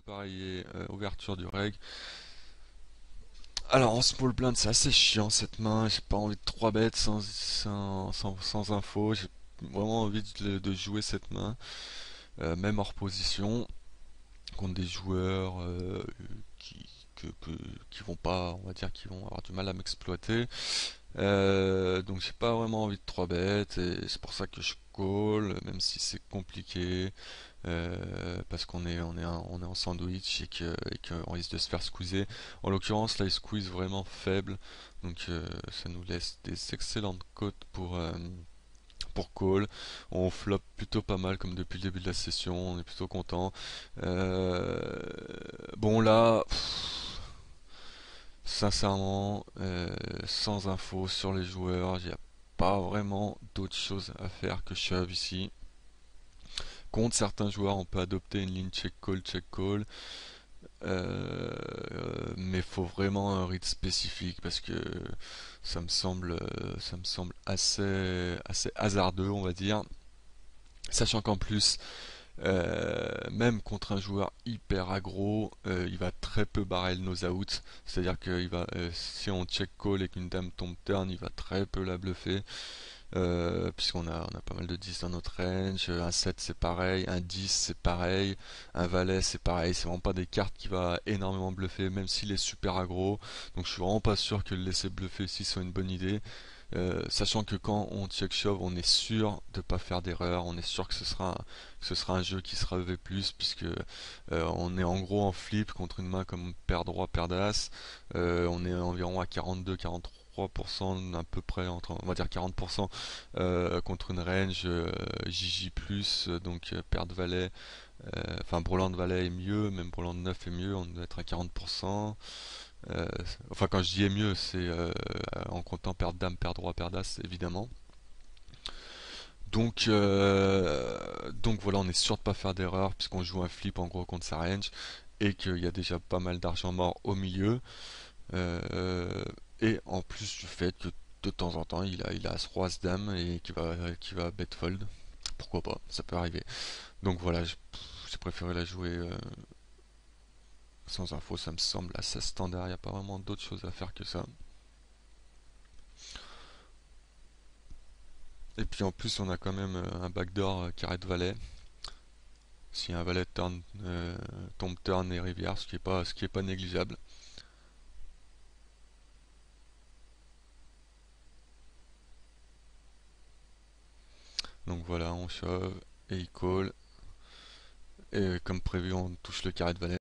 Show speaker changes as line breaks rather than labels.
pareil, ouverture du reg. Alors en small blind c'est assez chiant cette main, j'ai pas envie de 3 bêtes sans info, j'ai vraiment envie de jouer cette main, même hors position, contre des joueurs qui, qui vont pas, on va dire, qui vont avoir du mal à m'exploiter. Donc j'ai pas vraiment envie de 3 bêtes et c'est pour ça que je call, même si c'est compliqué, parce on est en sandwich et qu'on risque de se faire squeezer. En l'occurrence là il squeeze vraiment faible, donc ça nous laisse des excellentes cotes pour call. On flop plutôt pas mal comme depuis le début de la session, on est plutôt content. Euh, bon là, sincèrement, sans info sur les joueurs, il n'y a pas vraiment d'autre chose à faire que shove ici. Contre certains joueurs, on peut adopter une ligne check call, mais faut vraiment un read spécifique parce que ça me semble assez hasardeux, on va dire. Sachant qu'en plus, même contre un joueur hyper aggro, il va très peu barrel nos outs. C'est-à-dire que si on check call et qu'une dame tombe turn, il va très peu la bluffer. On a pas mal de 10 dans notre range. Un 7 c'est pareil, un 10 c'est pareil, un valet c'est pareil. C'est vraiment pas des cartes qui va énormément bluffer, même s'il est super aggro. Donc je suis vraiment pas sûr que le laisser bluffer ici soit une bonne idée. Sachant que quand on check shove, on est sûr de pas faire d'erreur, on est sûr que ce sera un jeu qui sera EV+, puisque on est en gros en flip contre une main comme paire droit, paire d'as. On est environ à 42-43%, à peu près, on va dire 40% contre une range JJ+, donc paire de valet, enfin brelan de valet est mieux, même brelan de 9 est mieux, on doit être à 40%. Euh, enfin, quand je dis est mieux, c'est en comptant paire de dame, paire droit, paire d'as, évidemment. Donc voilà, on est sûr de pas faire d'erreur puisqu'on joue un flip en gros contre sa range et qu'il y a déjà pas mal d'argent mort au milieu. Euh, et en plus du fait que de temps en temps il a As-Roi As-Dame et qui va bet fold. Pourquoi pas, ça peut arriver. Donc voilà, j'ai préféré la jouer sans info, ça me semble assez standard, il n'y a pas vraiment d'autres choses à faire que ça. Et puis en plus, on a quand même un backdoor carré de valet. Si un valet turn, tombe turn et rivière, ce qui est pas négligeable. Donc voilà, on shove et il call. Et comme prévu, on touche le carré de valet.